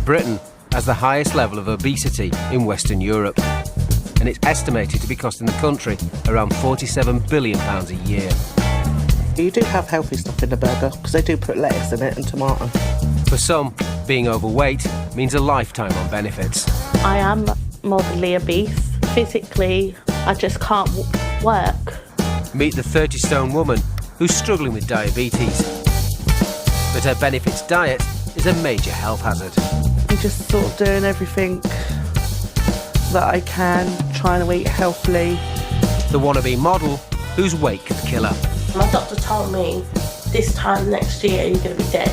Britain has the highest level of obesity in Western Europe, and it's estimated to be costing the country around £47 billion a year. You do have healthy stuff in the burger, because they do put lettuce in it and tomato. For some, being overweight means a lifetime on benefits. I am morbidly obese. Physically, I just can't work. Meet the 30-stone woman who's struggling with diabetes. But her benefits diet is a major health hazard. I'm just sort of doing everything that I can, trying to eat healthily. The wannabe model whose weight could kill her. My doctor told me this time next year you're going to be dead.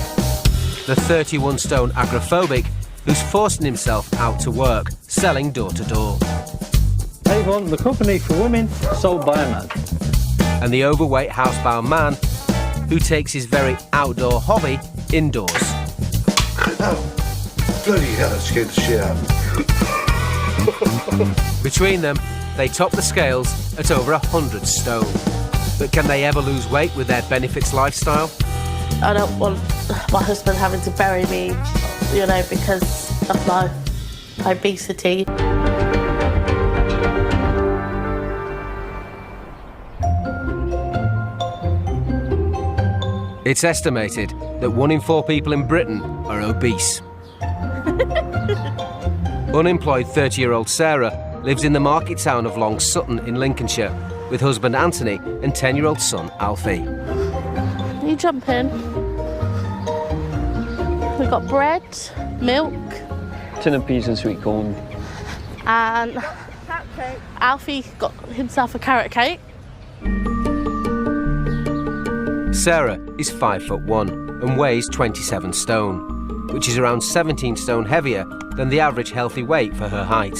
The 31-stone agoraphobic who's forcing himself out to work, selling door to door. Avon, the company for women, sold by a man. And the overweight housebound man who takes his very outdoor hobby indoors. Oh, bloody hell, that scared the shit out of me. Between them, they top the scales at over 100 stone. But can they ever lose weight with their benefits lifestyle? I don't want my husband having to bury me, you know, because of my obesity. It's estimated that 1 in 4 people in Britain are obese. Unemployed 30-year-old Sarah lives in the market town of Long Sutton in Lincolnshire with husband Anthony and 10-year-old son Alfie. You jump in. We've got bread, milk. Tin of peas and sweet corn. And Alfie got himself a carrot cake. Sarah is 5'1" and weighs 27 stone, which is around 17 stone heavier than the average healthy weight for her height.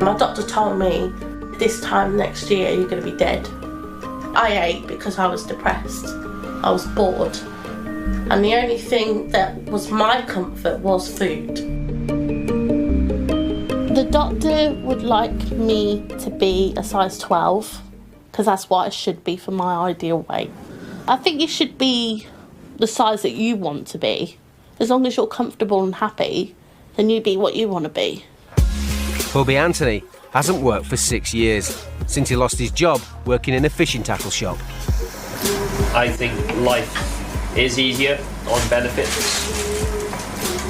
My doctor told me this time next year you're going to be dead. I ate because I was depressed. I was bored. And the only thing that was my comfort was food. The doctor would like me to be a size 12 because that's what I should be for my ideal weight. I think you should be the size that you want to be. As long as you're comfortable and happy, then you be what you want to be. Hubby Anthony hasn't worked for 6 years, since he lost his job working in a fishing tackle shop. I think life is easier on benefits,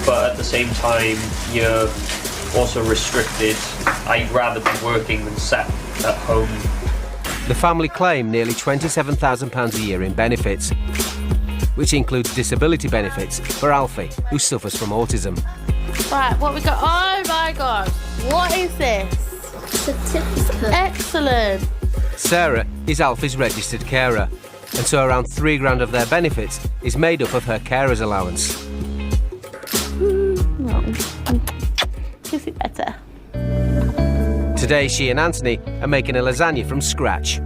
but at the same time, you're also restricted. I'd rather be working than sat at home. The family claim nearly £27,000 a year in benefits, which includes disability benefits for Alfie, who suffers from autism. Right, what we got? Oh my God, what is this? Certificate. Excellent. Sarah is Alfie's registered carer, and so around £3,000 of their benefits is made up of her carer's allowance. No. Is it better? Today, she and Anthony are making a lasagna from scratch.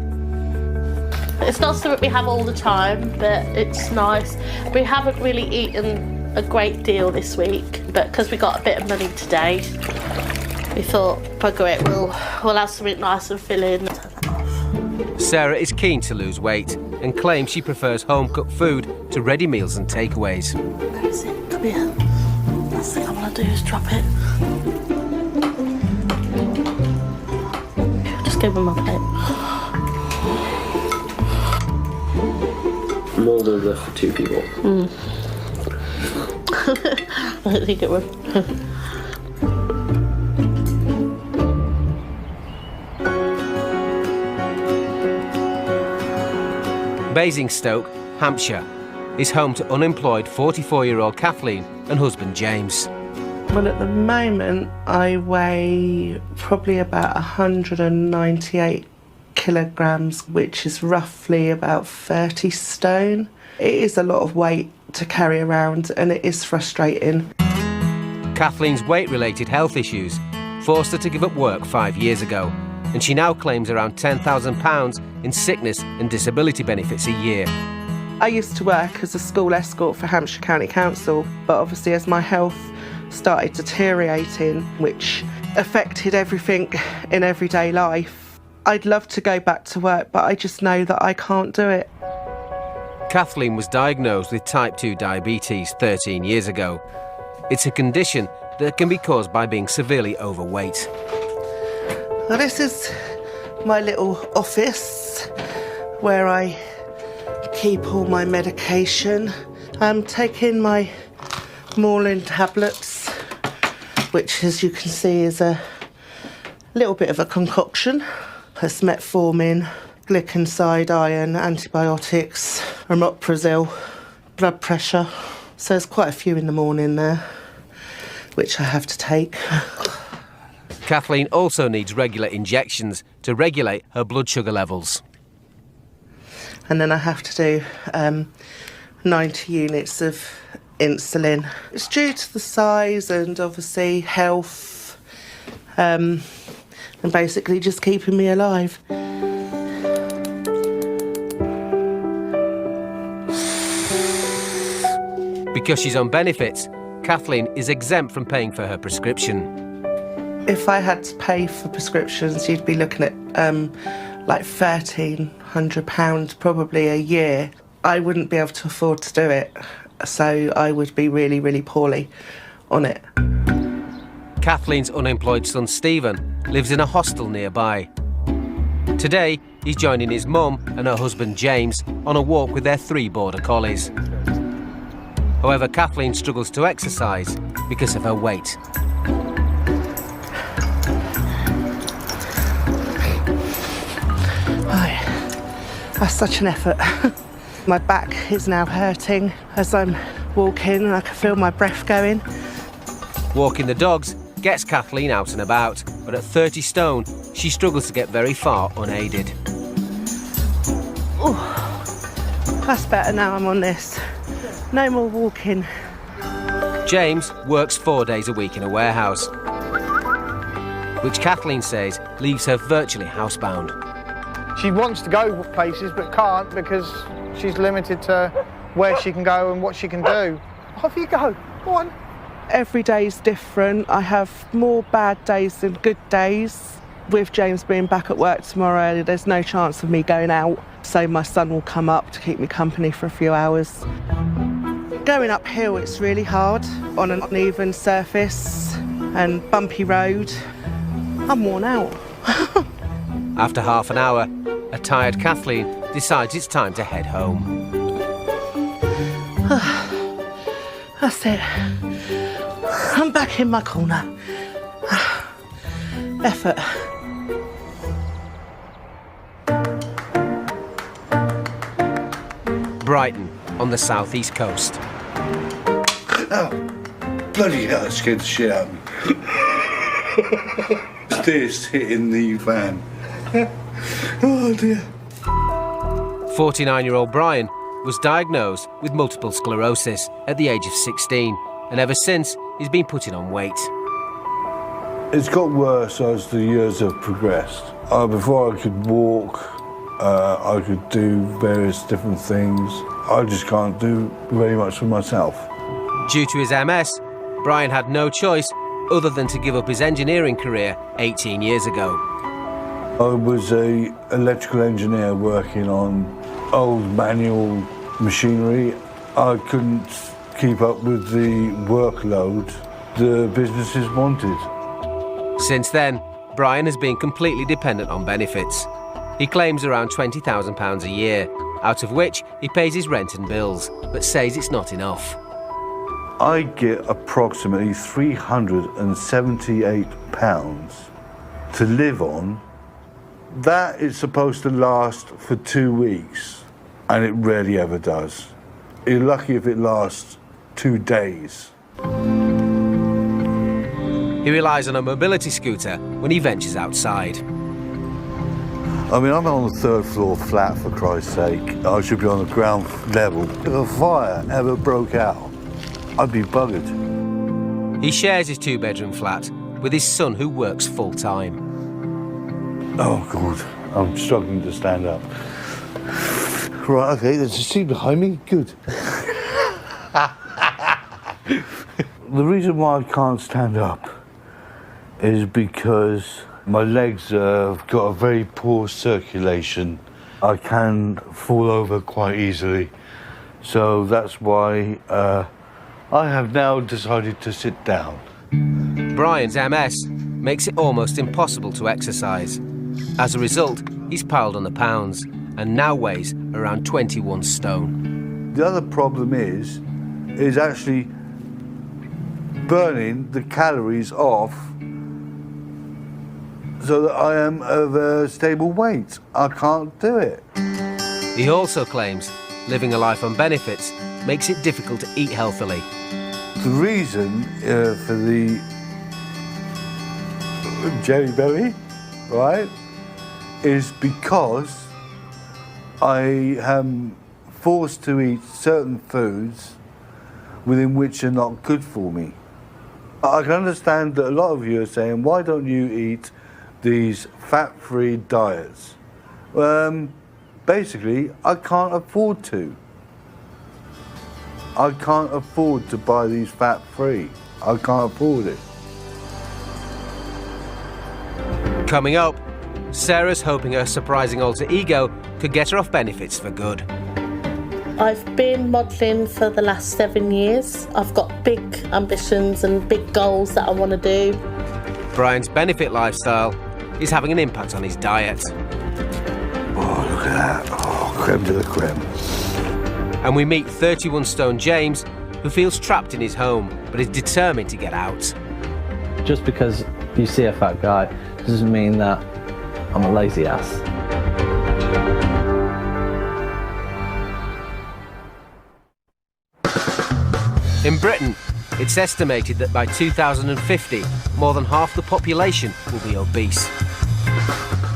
It's not something we have all the time, but it's nice. We haven't really eaten a great deal this week, but because we got a bit of money today, we thought, bugger it, we'll have something nice and filling. Sarah is keen to lose weight and claims she prefers home-cooked food to ready meals and takeaways. Where is it? Come here. Last thing I want to do is drop it. Just give him my plate. More than enough for 2 people. I don't think it would. Basingstoke, Hampshire, is home to unemployed 44-year-old Kathleen and husband James. Well, at the moment, I weigh probably about 198 kilograms, which is roughly about 30 stone. It is a lot of weight to carry around, and it is frustrating. Kathleen's weight-related health issues forced her to give up work 5 years ago, and she now claims around £10,000 in sickness and disability benefits a year. I used to work as a school escort for Hampshire County Council, but obviously as my health started deteriorating, which affected everything in everyday life, I'd love to go back to work, but I just know that I can't do it. Kathleen was diagnosed with type 2 diabetes 13 years ago. It's a condition that can be caused by being severely overweight. Well, this is my little office where I keep all my medication. I'm taking my Morlin tablets, which, as you can see, is a little bit of a concoction. It's metformin, glycoside, iron, antibiotics, omeprazole, blood pressure. So there's quite a few in the morning there, which I have to take. Kathleen also needs regular injections to regulate her blood sugar levels. And then I have to do 90 units of insulin. It's due to the size and obviously health, and basically just keeping me alive. Because she's on benefits, Kathleen is exempt from paying for her prescription. If I had to pay for prescriptions, you'd be looking at like £1,300 probably a year. I wouldn't be able to afford to do it, so I would be really, really poorly on it. Kathleen's unemployed son Stephen lives in a hostel nearby. Today, he's joining his mum and her husband James on a walk with their 3 border collies. However, Kathleen struggles to exercise because of her weight. That's such an effort. My back is now hurting as I'm walking and I can feel my breath going. Walking the dogs gets Kathleen out and about, but at 30 stone, she struggles to get very far unaided. Ooh, that's better now I'm on this. No more walking. James works 4 days a week in a warehouse, which Kathleen says leaves her virtually housebound. She wants to go places but can't because she's limited to where she can go and what she can do. Off you go, go on. Every day's different. I have more bad days than good days. With James being back at work tomorrow, there's no chance of me going out, so my son will come up to keep me company for a few hours. Going uphill, it's really hard on an uneven surface and bumpy road. I'm worn out. After half an hour, a tired Kathleen decides it's time to head home. That's it. I'm back in my corner. Effort. Brighton, on the southeast coast. Oh, bloody hell, that scared the shit out of me. Stairs hitting the van. Oh dear. 49-year-old Brian was diagnosed with multiple sclerosis at the age of 16, and ever since he's been putting on weight. It's got worse as the years have progressed. Before I could walk, I could do various different things. I just can't do very much for myself. Due to his MS, Brian had no choice other than to give up his engineering career 18 years ago. I was an electrical engineer working on old manual machinery. I couldn't keep up with the workload the businesses wanted. Since then, Brian has been completely dependent on benefits. He claims around £20,000 a year, out of which he pays his rent and bills, but says it's not enough. I get approximately £378 to live on. That is supposed to last for 2 weeks, and it rarely ever does. You're lucky if it lasts 2 days. He relies on a mobility scooter when he ventures outside. I mean, I'm on the 3rd floor flat, for Christ's sake. I should be on the ground level. If a fire ever broke out, I'd be buggered. He shares his 2-bedroom flat with his son, who works full-time. Oh, God, I'm struggling to stand up. Right, OK, there's a seat behind me. Good. The reason why I can't stand up is because my legs have got a very poor circulation. I can fall over quite easily. So that's why I have now decided to sit down. Brian's MS makes it almost impossible to exercise. As a result, he's piled on the pounds and now weighs around 21 stone. The other problem is actually burning the calories off so that I am of a stable weight. I can't do it. He also claims living a life on benefits makes it difficult to eat healthily. The reason for the jelly belly, right, is because I am forced to eat certain foods within which are not good for me. I can understand that a lot of you are saying, why don't you eat these fat-free diets? Basically, I can't afford to. I can't afford to buy these fat-free. I can't afford it. Coming up, Sarah's hoping her surprising alter ego could get her off benefits for good. I've been modelling for the last 7 years. I've got big ambitions and big goals that I want to do. Brian's benefit lifestyle is having an impact on his diet. Oh, look at that. Oh, creme de la creme. And we meet 31 stone James, who feels trapped in his home, but is determined to get out. Just because you see a fat guy doesn't mean that I'm a lazy ass. In Britain, it's estimated that by 2050, more than half the population will be obese.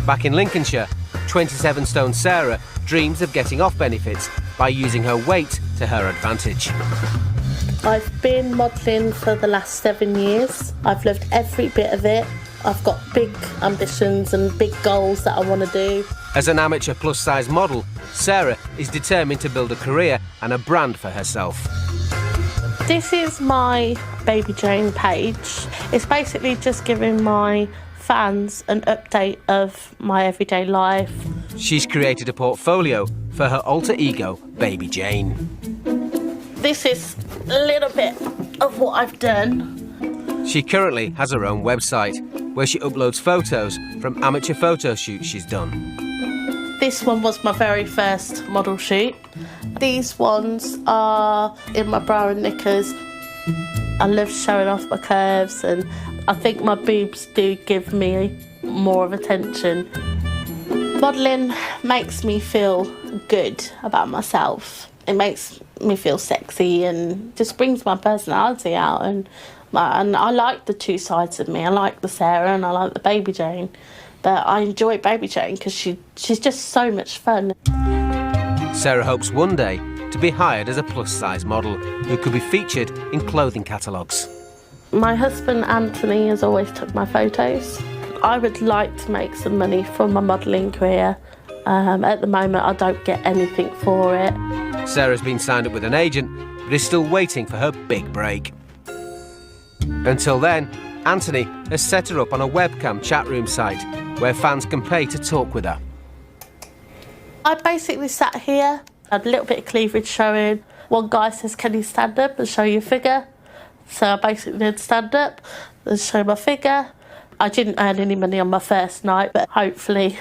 Back in Lincolnshire, 27 stone Sarah dreams of getting off benefits by using her weight to her advantage. I've been modelling for the last 7 years. I've lived every bit of it. I've got big ambitions and big goals that I want to do. As an amateur plus-size model, Sarah is determined to build a career and a brand for herself. This is my Baby Jane page. It's basically just giving my fans an update of my everyday life. She's created a portfolio for her alter ego, Baby Jane. This is a little bit of what I've done. She currently has her own website, where she uploads photos from amateur photo shoots she's done. This one was my very first model shoot. These ones are in my bra and knickers. I love showing off my curves, and I think my boobs do give me more of attention. Modelling makes me feel good about myself. It makes me feel sexy and just brings my personality out. And I like the two sides of me. I like the Sarah and I like the Baby Jane. But I enjoy Baby Jane because she's just so much fun. Sarah hopes one day to be hired as a plus-size model who could be featured in clothing catalogues. My husband Anthony has always took my photos. I would like to make some money from my modelling career. At the moment I don't get anything for it. Sarah's been signed up with an agent, but is still waiting for her big break. Until then, Anthony has set her up on a webcam chat room site where fans can pay to talk with her. I basically sat here, had a little bit of cleavage showing. One guy says, can you stand up and show your figure? So I basically did stand up and show my figure. I didn't earn any money on my first night, but hopefully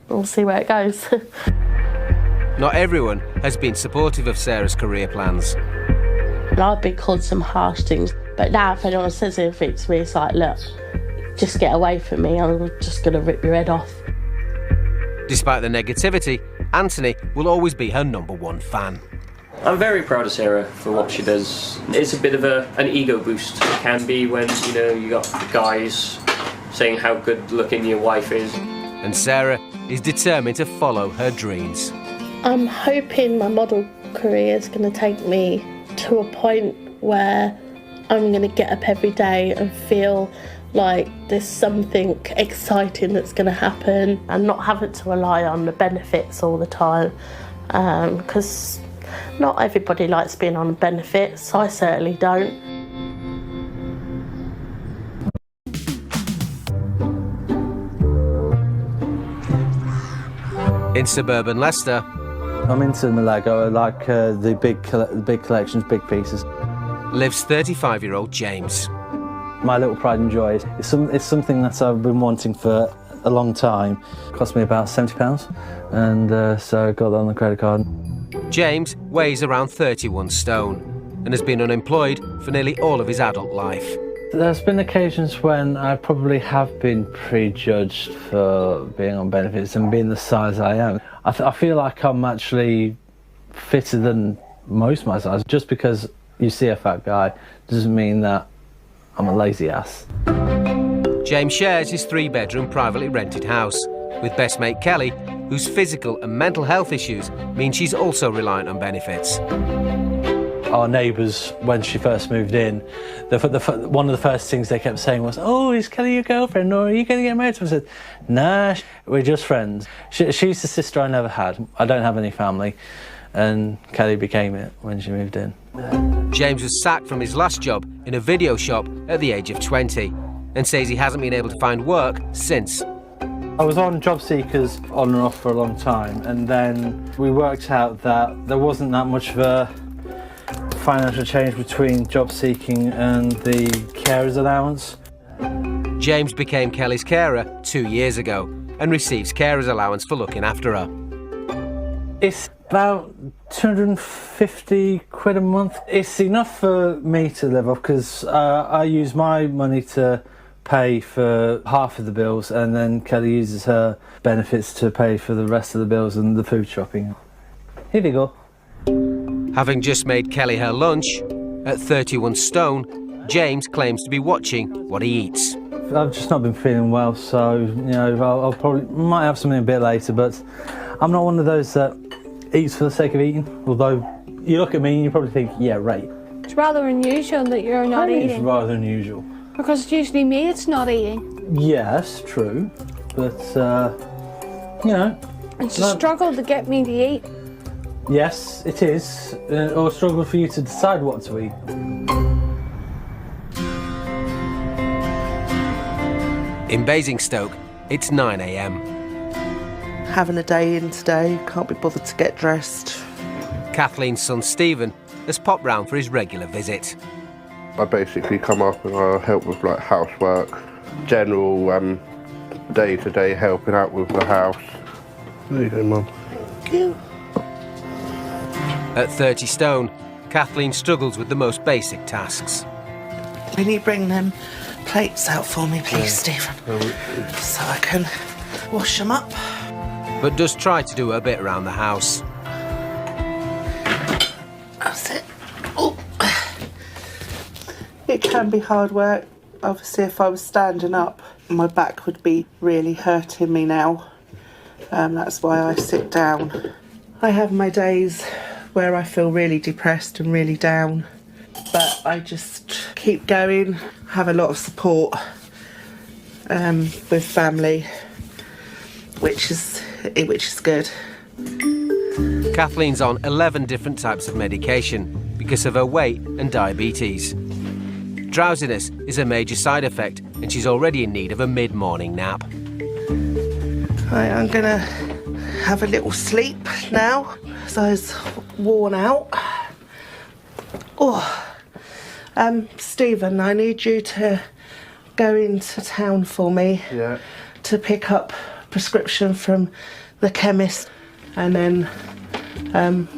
we'll see where it goes. Not everyone has been supportive of Sarah's career plans. I've been called some harsh things, but now if anyone says anything to me, it's like, look, just get away from me, I'm just going to rip your head off. Despite the negativity, Anthony will always be her #1 fan. I'm very proud of Sarah for what she does. It's a bit of an ego boost. It can be when, you got the guys saying how good looking your wife is. And Sarah is determined to follow her dreams. I'm hoping my model career is going to take me to a point where I'm going to get up every day and feel like there's something exciting that's going to happen and not having to rely on the benefits all the time, because not everybody likes being on benefits. I certainly don't. In suburban Leicester, I'm into my Lego. I like the big collections, big pieces. lives 35-year-old James. My little pride and joy is something that I've been wanting for a long time. It cost me about £70, and so I got that on the credit card. James weighs around 31 stone and has been unemployed for nearly all of his adult life. There's been occasions when I probably have been prejudged for being on benefits and being the size I am. I feel like I'm actually fitter than most of my size. Just because you see a fat guy doesn't mean that I'm a lazy ass. James shares his 3-bedroom privately rented house with best mate Kelly, whose physical and mental health issues mean she's also reliant on benefits. Our neighbours, when she first moved in, one of the first things they kept saying was, "Oh, is Kelly your girlfriend, or are you going to get married to her?" I said, "Nah, we're just friends." She's the sister I never had. I don't have any family, and Kelly became it when she moved in. James was sacked from his last job in a video shop at the age of 20 and says he hasn't been able to find work since. I was on job seekers on and off for a long time, and then we worked out that there wasn't that much of a financial change between job seeking and the carer's allowance. James became Kelly's carer 2 years ago and receives carer's allowance for looking after her. It's about 250 quid a month. It's enough for me to live off because I use my money to pay for half of the bills, and then Kelly uses her benefits to pay for the rest of the bills and the food shopping. Here we go. Having just made Kelly her lunch, at 31 stone, James claims to be watching what he eats. I've just not been feeling well, so I'll probably might have something a bit later, but I'm not one of those that eats for the sake of eating. Although you look at me and you probably think, yeah, right. It's rather unusual that you're not eating. It's rather unusual. Because it's usually me that's not eating. Yes, true, but it's a struggle to get me to eat. Yes, it is, or a struggle for you to decide what to eat. In Basingstoke, it's 9 a.m. Having a day in today, can't be bothered to get dressed. Kathleen's son Stephen has popped round for his regular visit. I basically come up and I help with like housework, general day-to-day helping out with the house. There you go, Mum. Thank you. At 30 stone, Kathleen struggles with the most basic tasks. Can you bring them plates out for me, please, Stephen? So I can wash them up. But does try to do her bit around the house. That's it. Oh. It can be hard work. Obviously, if I was standing up, my back would be really hurting me now. That's why I sit down. I have my days where I feel really depressed and really down, but I just keep going, have a lot of support with family, which is good. Kathleen's on 11 different types of medication because of her weight and diabetes. Drowsiness is a major side effect and she's already in need of a mid-morning nap. Right, I'm gonna have a little sleep now, so I was worn out. Oh, Stephen, I need you to go into town for me to pick up prescription from the chemist, and then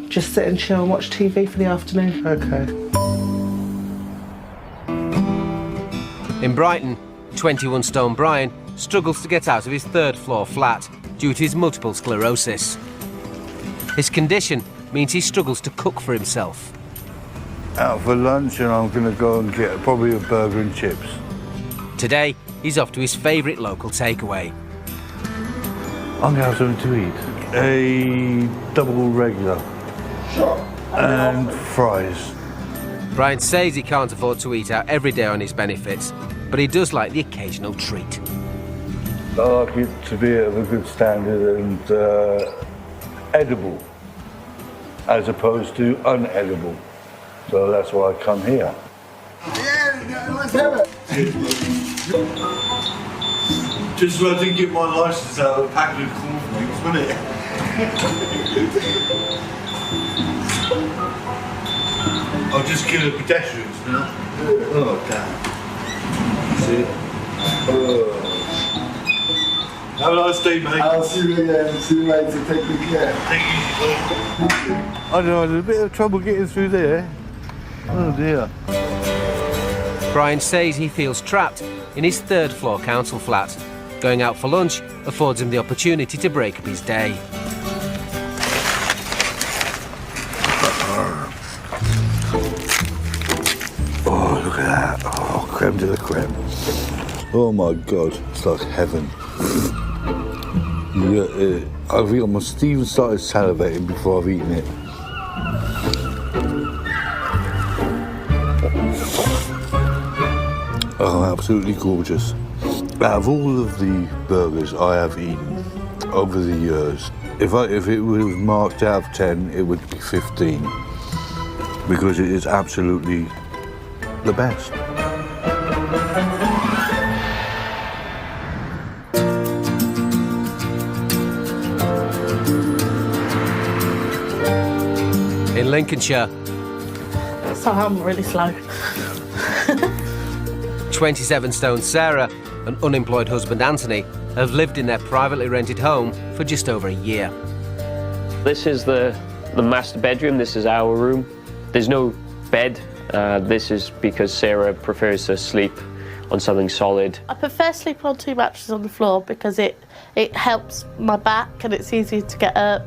just sit and chill and watch TV for the afternoon. Okay. In Brighton, 21 stone Brian struggles to get out of his 3rd floor flat due to his multiple sclerosis. His condition means he struggles to cook for himself. Out for lunch, and I'm going to go and get probably a burger and chips. Today, he's off to his favourite local takeaway. I'm going to have something to eat. A double regular. And fries. Brian says he can't afford to eat out every day on his benefits, but he does like the occasional treat. I like it to be of a good standard and edible, as opposed to unedible. So that's why I come here. Yeah, let's have it. Just so I didn't get my licence out of a packet of cornflakes, wasn't it? I'll just kill the pedestrians now. Oh, damn. See it? Have a nice day, mate. I'll see you again. See you later. Take good care. Take it easy, mate. I don't know, there's a bit of trouble getting through there. Oh, dear. Brian says he feels trapped in his third-floor council flat. Going out for lunch affords him the opportunity to break up his day. Oh, look at that. Oh, creme de la creme. Oh, my God. It's like heaven. Yeah, I think I must even started salivating before I've eaten it. Oh, absolutely gorgeous. Out of all of the burgers I have eaten over the years, if it was marked out of 10, it would be 15. Because it is absolutely the best. In Lincolnshire, So I'm really slow. 27-stone Sarah and unemployed husband Anthony have lived in their privately rented home for just over a year. This is the master bedroom. This is our room. There's no bed. This is because Sarah prefers to sleep on something solid. I prefer sleeping on 2 mattresses on the floor because it helps my back and it's easier to get up.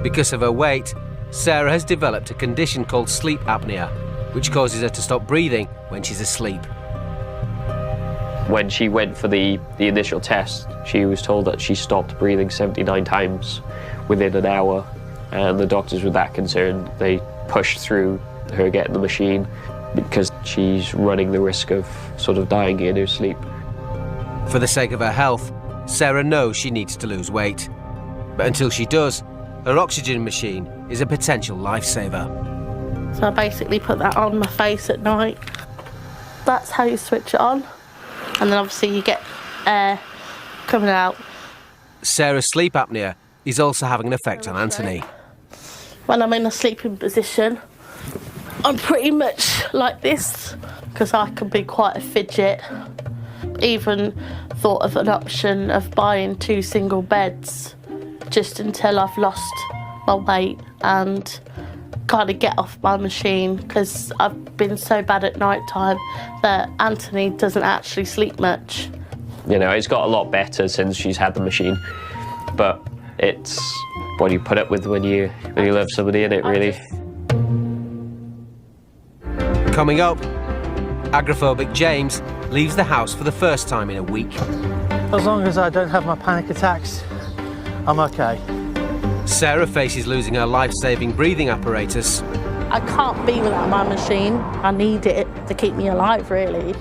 Because of her weight, Sarah has developed a condition called sleep apnea, which causes her to stop breathing when she's asleep. When she went for the initial test, she was told that she stopped breathing 79 times within an hour, and the doctors were that concerned. They pushed through her getting the machine because she's running the risk of sort of dying in her sleep. For the sake of her health, Sarah knows she needs to lose weight. But until she does, her oxygen machine is a potential lifesaver. So I basically put that on my face at night. That's how you switch it on. And then obviously you get air coming out. Sarah's sleep apnea is also having an effect on Anthony. When I'm in a sleeping position, I'm pretty much like this because I can be quite a fidget. Even thought of an option of buying 2 single beds just until I've lost my weight and kind of get off my machine because I've been so bad at night time that Anthony doesn't actually sleep much. You know, it's got a lot better since she's had the machine, but it's what you put up with when you love somebody in it, really. Coming up, agoraphobic James leaves the house for the first time in a week. As long as I don't have my panic attacks, I'm okay. Sarah faces losing her life-saving breathing apparatus. I can't be without my machine. I need it to keep me alive, really.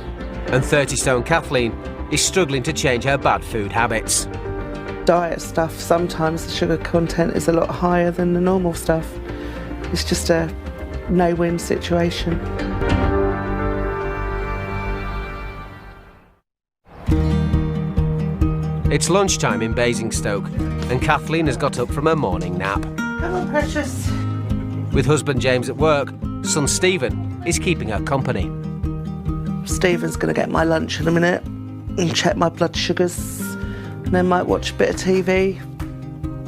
And 30-stone Kathleen is struggling to change her bad food habits. Diet stuff, sometimes the sugar content is a lot higher than the normal stuff. It's just a no-win situation. It's lunchtime in Basingstoke, and Kathleen has got up from her morning nap. Come on, precious. With husband James at work, son Stephen is keeping her company. Stephen's going to get my lunch in a minute and check my blood sugars, and then might watch a bit of TV.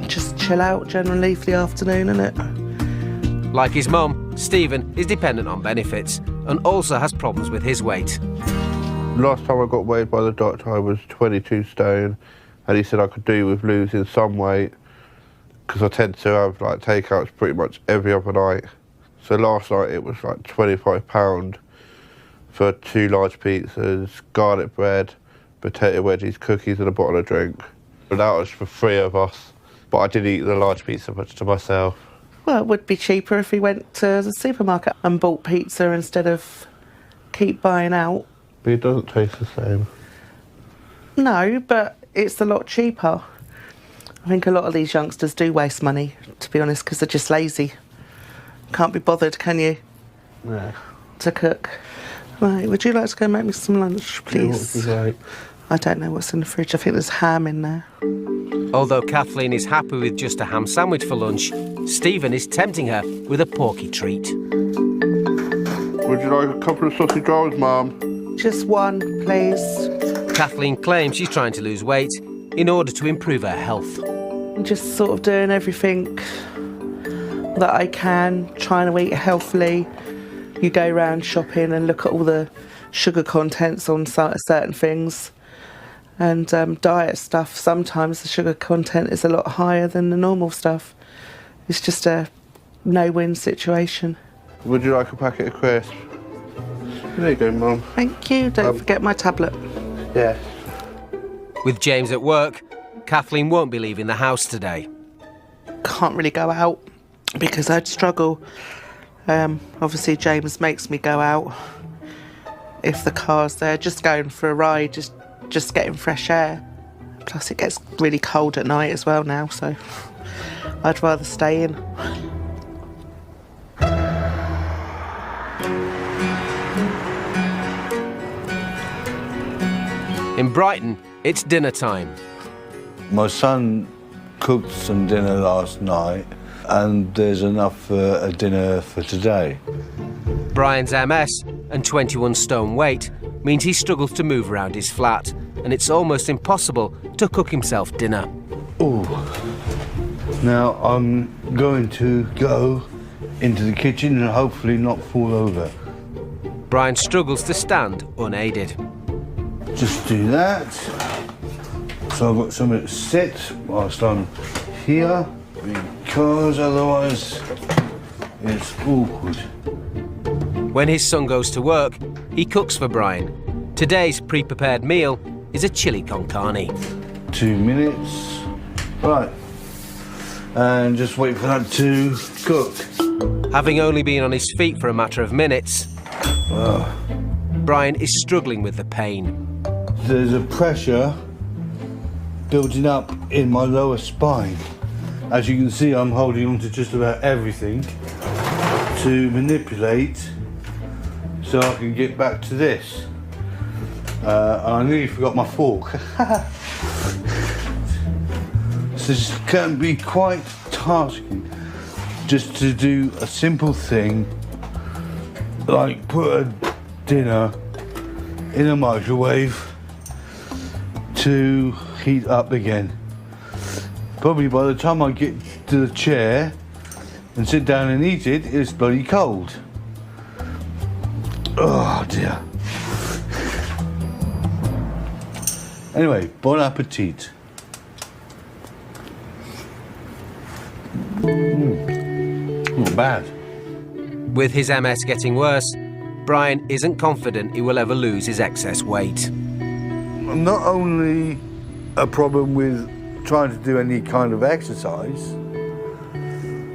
Just chill out generally for the afternoon, innit? Like his mum, Stephen is dependent on benefits and also has problems with his weight. Last time I got weighed by the doctor, I was 22 stone, and he said I could do with losing some weight because I tend to have like takeouts pretty much every other night. So last night it was like £25 for 2 large pizzas, garlic bread, potato wedges, cookies and a bottle of drink. And that was for 3 of us, but I did eat the large pizza much to myself. Well, it would be cheaper if we went to the supermarket and bought pizza instead of keep buying out. But it doesn't taste the same. No, but it's a lot cheaper. I think a lot of these youngsters do waste money, to be honest, because they're just lazy. Can't be bothered, can you? Yeah. To cook. Right, would you like to go make me some lunch, please? Yeah, what would you like? I don't know what's in the fridge. I think there's ham in there. Although Kathleen is happy with just a ham sandwich for lunch, Stephen is tempting her with a porky treat. Would you like a couple of sausage rolls, Mum? Just one, please. Kathleen claims she's trying to lose weight in order to improve her health. I'm just sort of doing everything that I can, trying to eat healthily. You go around shopping and look at all the sugar contents on certain things. And diet stuff, sometimes the sugar content is a lot higher than the normal stuff. It's just a no-win situation. Would you like a packet of crisps? There you go, Mum. Thank you. Don't forget my tablet. Yeah. With James at work, Kathleen won't be leaving the house today. Can't really go out because I'd struggle. Obviously, James makes me go out if the car's there. Just going for a ride, just getting fresh air. Plus, it gets really cold at night as well now, so I'd rather stay in. In Brighton, it's dinner time. My son cooked some dinner last night and there's enough for a dinner for today. Brian's MS and 21 stone weight means he struggles to move around his flat, and it's almost impossible to cook himself dinner. Oh, now I'm going to go into the kitchen and hopefully not fall over. Brian struggles to stand unaided. Just do that. So I've got somewhere to sit whilst I'm here, because otherwise it's awkward. When his son goes to work, he cooks for Brian. Today's pre-prepared meal is a chili con carne. 2 minutes. Right. And just wait for that to cook. Having only been on his feet for a matter of minutes, Brian is struggling with the pain. There's a pressure building up in my lower spine. As you can see, I'm holding on to just about everything to manipulate so I can get back to this. I nearly forgot my fork. This can be quite tasking just to do a simple thing like put a dinner in a microwave to heat up again. Probably by the time I get to the chair and sit down and eat it, it's bloody cold. Oh dear. Anyway, bon appetit. Not bad. With his MS getting worse, Brian isn't confident he will ever lose his excess weight. Not only a problem with trying to do any kind of exercise,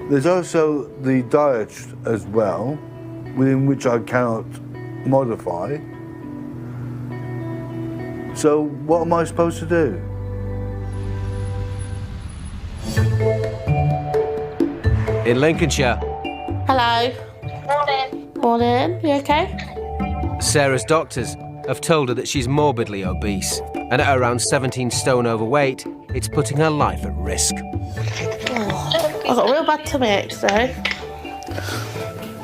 there's also the diet as well, within which I cannot modify. So what am I supposed to do? In Lincolnshire, Hello. Morning. Morning. You okay? Sarah's doctors have told her that she's morbidly obese, and at around 17 stone overweight, it's putting her life at risk. I've got a real bad tummy ache today.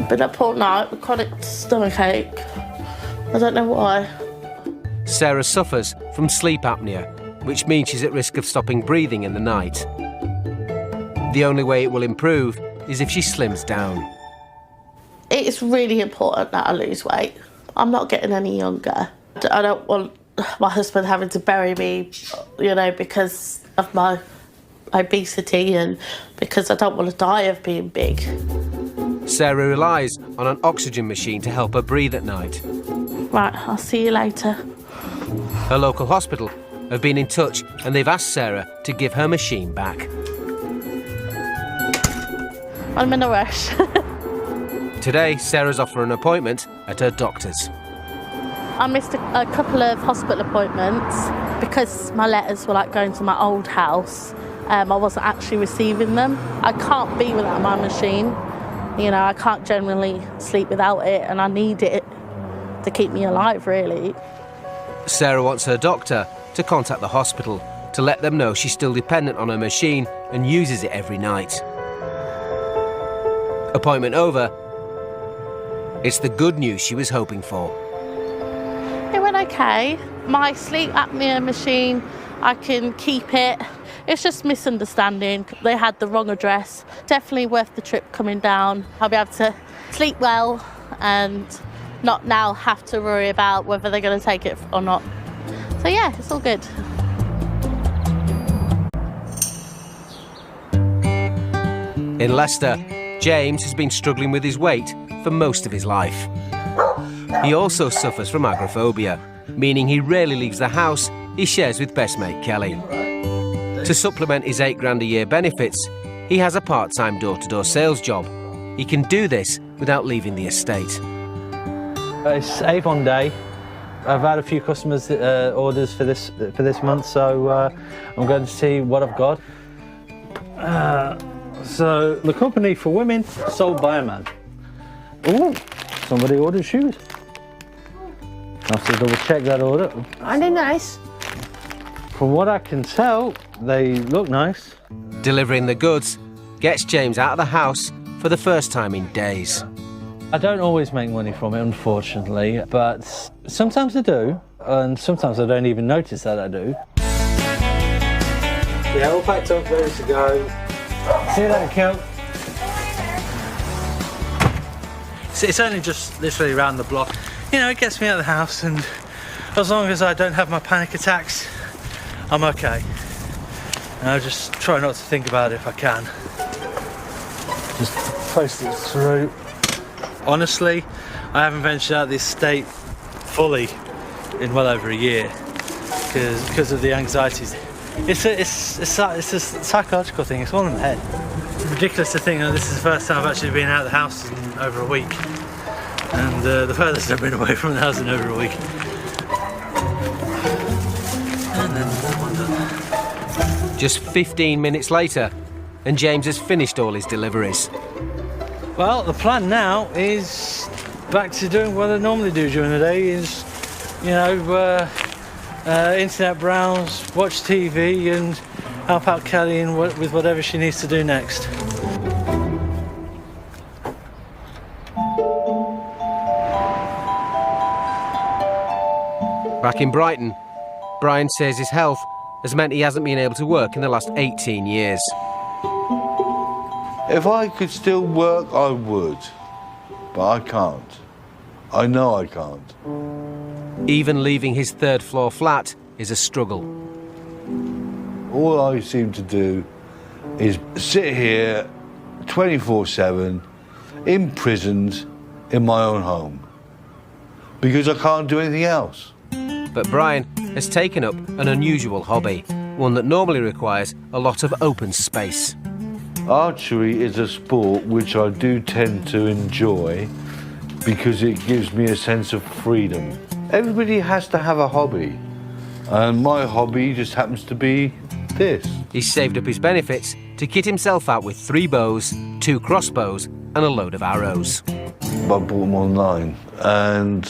Been up all night with chronic stomach ache. I don't know why. Sarah suffers from sleep apnea, which means she's at risk of stopping breathing in the night. The only way it will improve is if she slims down. It's really important that I lose weight. I'm not getting any younger. I don't want my husband having to bury me, you know, because of my obesity and because I don't want to die of being big. Sarah relies on an oxygen machine to help her breathe at night. Right, I'll see you later. Her local hospital have been in touch and they've asked Sarah to give her machine back. I'm in a rush. Today, Sarah's off for an appointment at her doctor's. I missed a couple of hospital appointments because my letters were like going to my old house. I wasn't actually receiving them. I can't be without my machine. You know, I can't generally sleep without it, and I need it to keep me alive, really. Sarah wants her doctor to contact the hospital to let them know she's still dependent on her machine and uses it every night. Appointment over, It's the good news she was hoping for. It went okay. My sleep apnea machine, I can keep it. It's just misunderstanding. They had the wrong address. Definitely worth the trip coming down. I'll be able to sleep well and not now have to worry about whether they're going to take it or not. So yeah, it's all good. In Leicester, James has been struggling with his weight for most of his life. He also suffers from agoraphobia, meaning he rarely leaves the house he shares with best mate Kelly. To supplement his £8 a year benefits, he has a part-time door-to-door sales job. He can do this without leaving the estate. It's Avon Day. I've had a few customers' orders for this month, so I'm going to see what I've got. So the company for women sold by a man. Oh, somebody ordered shoes. I have to double check that order. Are they nice? From what I can tell, they look nice. Delivering the goods gets James out of the house for the first time in days. I don't always make money from it, unfortunately, but sometimes I do, and sometimes I don't even notice that I do. Yeah, all packed up, ready to go. See that, Kel? It's only just literally around the block. You know, it gets me out of the house, and as long as I don't have my panic attacks, I'm okay. And I just try not to think about it if I can. Just post it through. Honestly, I haven't ventured out this state fully in well over a year because of the anxieties. It's a psychological thing. It's all in the head. It's ridiculous to think that this is the first time I've actually been out of the house in over a week, and the furthest I've been away from the house in over a week. And then that one done. Just 15 minutes later, and James has finished all his deliveries. Well, the plan now is back to doing what I normally do during the day, is, you know, internet browse, watch TV and help out Kelly with whatever she needs to do next. Back in Brighton, Brian says his health has meant he hasn't been able to work in the last 18 years. If I could still work, I would, but I can't. I know I can't. Even leaving his third-floor flat is a struggle. All I seem to do is sit here 24/7, imprisoned in my own home, because I can't do anything else. But Brian has taken up an unusual hobby, one that normally requires a lot of open space. Archery is a sport which I do tend to enjoy because it gives me a sense of freedom. Everybody has to have a hobby, and my hobby just happens to be this. He's saved up his benefits to kit himself out with 3 bows, 2 crossbows and a load of arrows. I bought them online and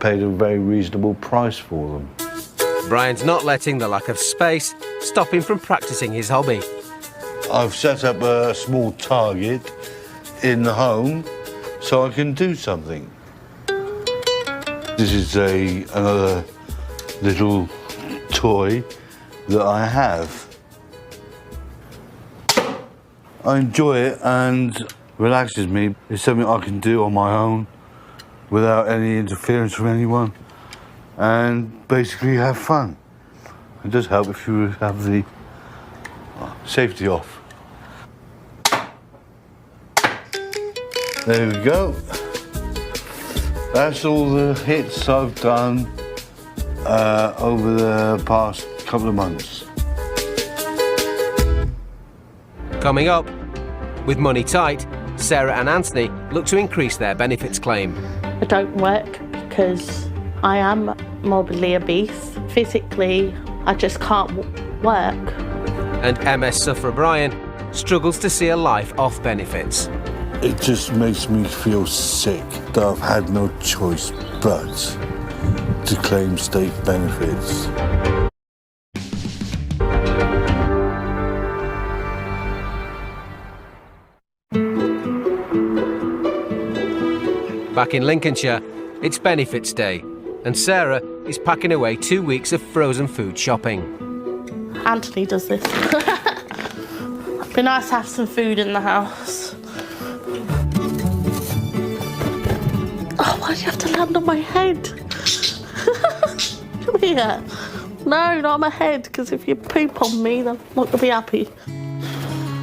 paid a very reasonable price for them. Brian's not letting the lack of space stop him from practicing his hobby. I've set up a small target in the home so I can do something. This is another little toy that I have. I enjoy it and relaxes me. It's something I can do on my own without any interference from anyone and basically have fun. It does help if you have the safety off. There we go. That's all the hits I've done over the past couple of months. Coming up, with money tight, Sarah and Anthony look to increase their benefits claim. I don't work because I am morbidly obese. Physically, I just can't work. And MS sufferer Brian struggles to see a life off benefits. It just makes me feel sick that I've had no choice but to claim state benefits. Back in Lincolnshire, it's Benefits Day, and Sarah is packing away 2 weeks of frozen food shopping. Anthony does this. It'd be nice to have some food in the house. Oh, why do you have to land on my head? Come here. No, not my head, because if you poop on me, then I'm not going to be happy.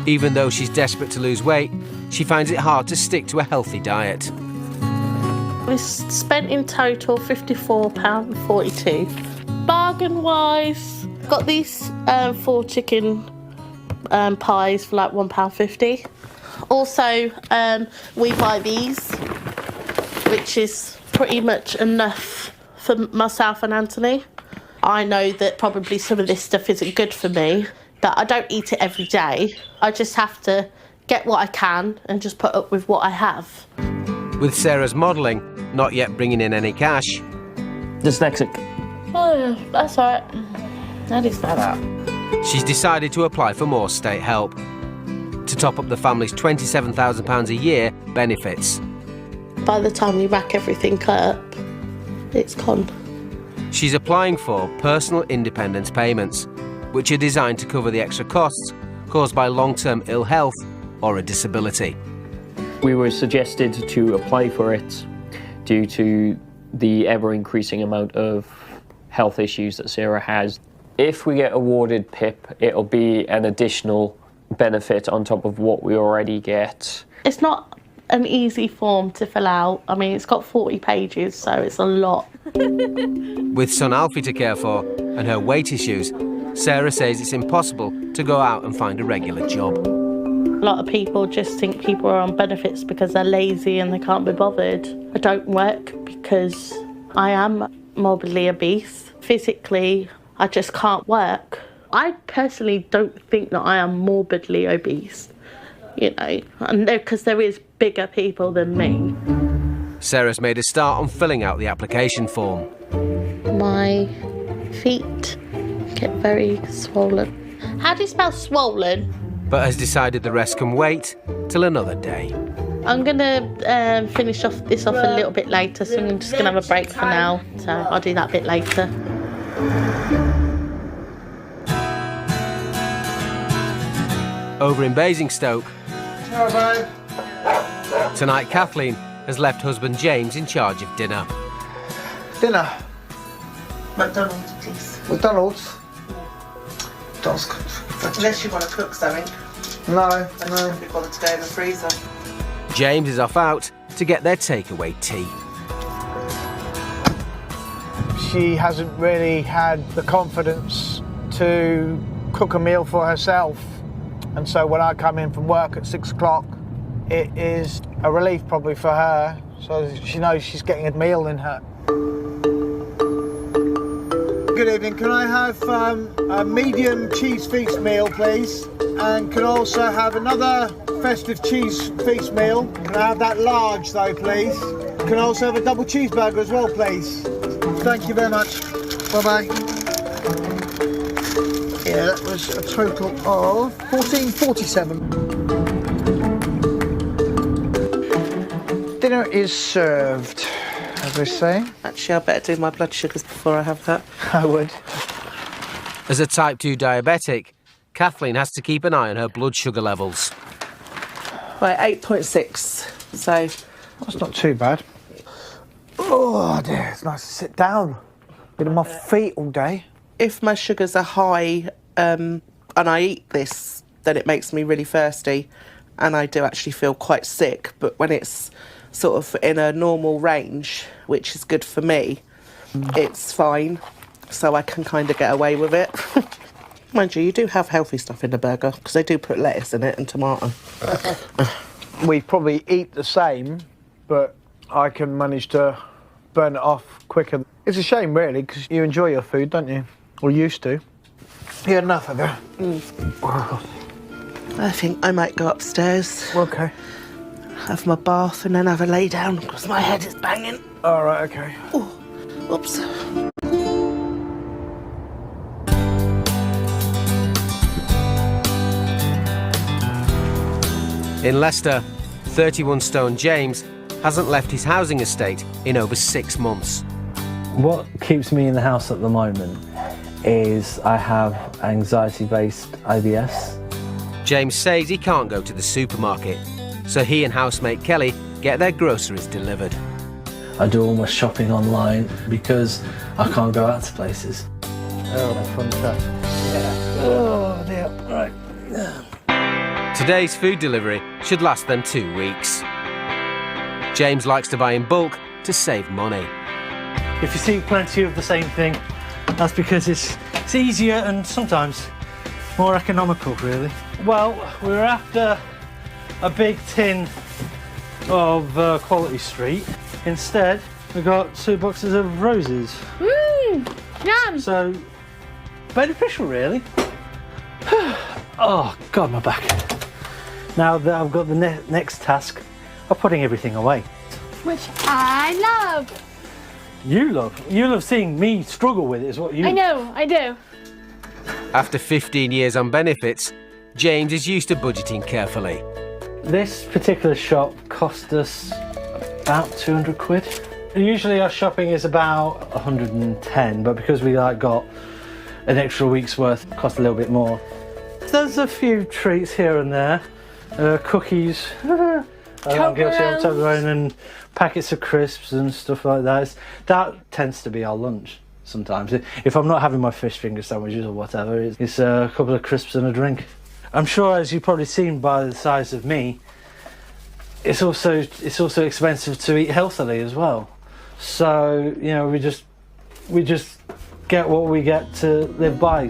Even though she's desperate to lose weight, she finds it hard to stick to a healthy diet. We spent in total £54.42. Bargain-wise, got these 4 chicken pies for like £1.50. Also, we buy these, which is pretty much enough for myself and Anthony. I know that probably some of this stuff isn't good for me, but I don't eat it every day. I just have to get what I can and just put up with what I have. With Sarah's modelling not yet bringing in any cash. Dyslexic. Oh, yeah, that's all right. That is that. She's decided to apply for more state help to top up the family's £27,000 a year benefits. By the time you rack everything up, it's gone. She's applying for personal independence payments, which are designed to cover the extra costs caused by long-term ill health or a disability. We were suggested to apply for it due to the ever-increasing amount of health issues that Sarah has. If we get awarded PIP, it'll be an additional benefit on top of what we already get. It's not an easy form to fill out. I mean, it's got 40 pages, so it's a lot. With son Alfie to care for and her weight issues, Sarah says it's impossible to go out and find a regular job. A lot of people just think people are on benefits because they're lazy and they can't be bothered. I don't work because I am morbidly obese. Physically, I just can't work. I personally don't think that I am morbidly obese, you know, and because there is bigger people than me. Sarah's made a start on filling out the application form. My feet get very swollen. How do you spell swollen? But has decided the rest can wait till another day. I'm going to finish this off a little bit later, so I'm just going to have a break for now. So I'll do that bit later. Over in Basingstoke, Hello, tonight Kathleen has left husband James in charge of dinner. Dinner. McDonald's, please. McDonald's. Unless you want to cook something. No, I just can't be bothered to go in the freezer. James is off out to get their takeaway tea. She hasn't really had the confidence to cook a meal for herself. And so when I come in from work at 6 o'clock, it is a relief probably for her. So she knows she's getting a meal in her. Good evening, can I have a medium cheese feast meal, please? And can I also have another festive cheese feast meal? Can I have that large though, please? Can I also have a double cheeseburger as well, please? Thank you very much. Bye-bye. Yeah, that was a total of £14.47. Dinner is served, as they say. Actually, I better do my blood sugars before I have that. I would. As a type 2 diabetic, Kathleen has to keep an eye on her blood sugar levels. Right, 8.6. So that's not too bad. Oh dear, it's nice to sit down. Been on my feet all day. if my sugars are high and I eat this, then it makes me really thirsty and I do actually feel quite sick. But when it's sort of in a normal range, which is good for me, it's fine. So I can kind of get away with it. Mind you, you do have healthy stuff in the burger because they do put lettuce in it and tomato. We probably eat the same, but I can manage to burn it off quicker. It's a shame, really, because you enjoy your food, don't you? Or used to. You had enough of it? I think I might go upstairs. OK. Have my bath and then have a lay down because my head is banging. All right, OK. Oh, whoops. In Leicester, 31-stone James hasn't left his housing estate in over 6 months. What keeps me in the house at the moment is I have anxiety-based IBS. James says he can't go to the supermarket, so he and housemate Kelly get their groceries delivered. I do all my shopping online because I can't go out to places. Oh, fun stuff. Yeah. Oh, dear. Right. Today's food delivery should last them 2 weeks. James likes to buy in bulk to save money. If you see plenty of the same thing, that's because it's easier and sometimes more economical, really. Well, we were after a big tin of Quality Street. Instead, we got 2 boxes of roses. Yum! So, beneficial, really. Oh, God, my back. Now that I've got the next task of putting everything away. Which I love. You love seeing me struggle with it, is what you... I know, I do. After 15 years on benefits, James is used to budgeting carefully. This particular shop cost us about 200 quid. Usually our shopping is about 110, but because we got an extra week's worth, it cost a little bit more. There's a few treats here and there, cookies, I'm guilty of Toblerone, and packets of crisps and stuff like that. That tends to be our lunch sometimes. If I'm not having my fish finger sandwiches or whatever, it's a couple of crisps and a drink. I'm sure, as you've probably seen by the size of me, it's also expensive to eat healthily as well. So, you know, we just get what we get to live by.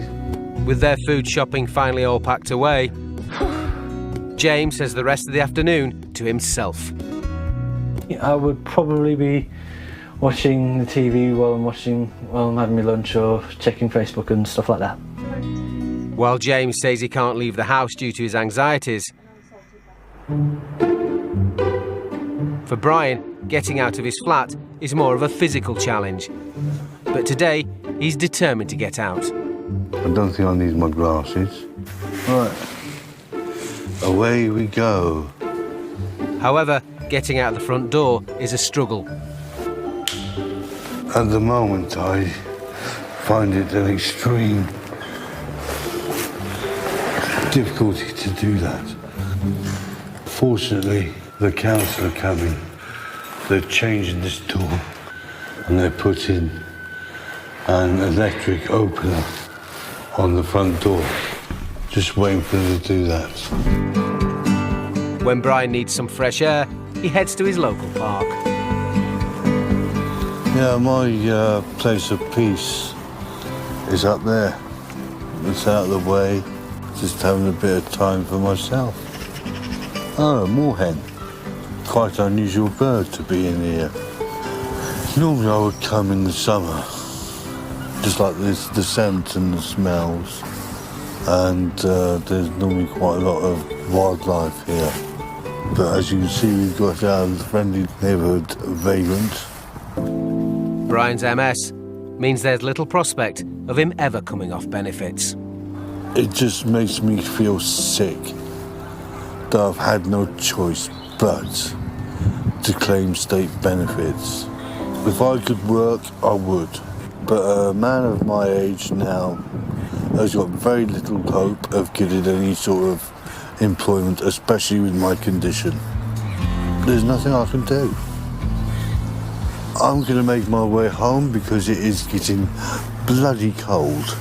With their food shopping finally all packed away, James has the rest of the afternoon to himself. I would probably be watching the TV while I'm having my lunch or checking Facebook and stuff like that. While James says he can't leave the house due to his anxieties, for Brian, getting out of his flat is more of a physical challenge. But today, he's determined to get out. I don't think I need my glasses. Right, away we go. However, getting out the front door is a struggle. At the moment, I find it an extreme difficulty to do that. Fortunately, the council are coming. They're changing this door and they're putting an electric opener on the front door. Just waiting for them to do that. When Brian needs some fresh air, he heads to his local park. Yeah, my place of peace is up there. It's out of the way, just having a bit of time for myself. Oh, moorhen. Quite an unusual bird to be in here. Normally I would come in the summer, just like this, the scent and the smells. And there's normally quite a lot of wildlife here. But as you can see, we've got our friendly neighbourhood vagrant. Brian's MS means there's little prospect of him ever coming off benefits. It just makes me feel sick that I've had no choice but to claim state benefits. If I could work, I would. But a man of my age now has got very little hope of getting any sort of employment, especially with my condition. There's nothing I can do. I'm going to make my way home because it is getting bloody cold.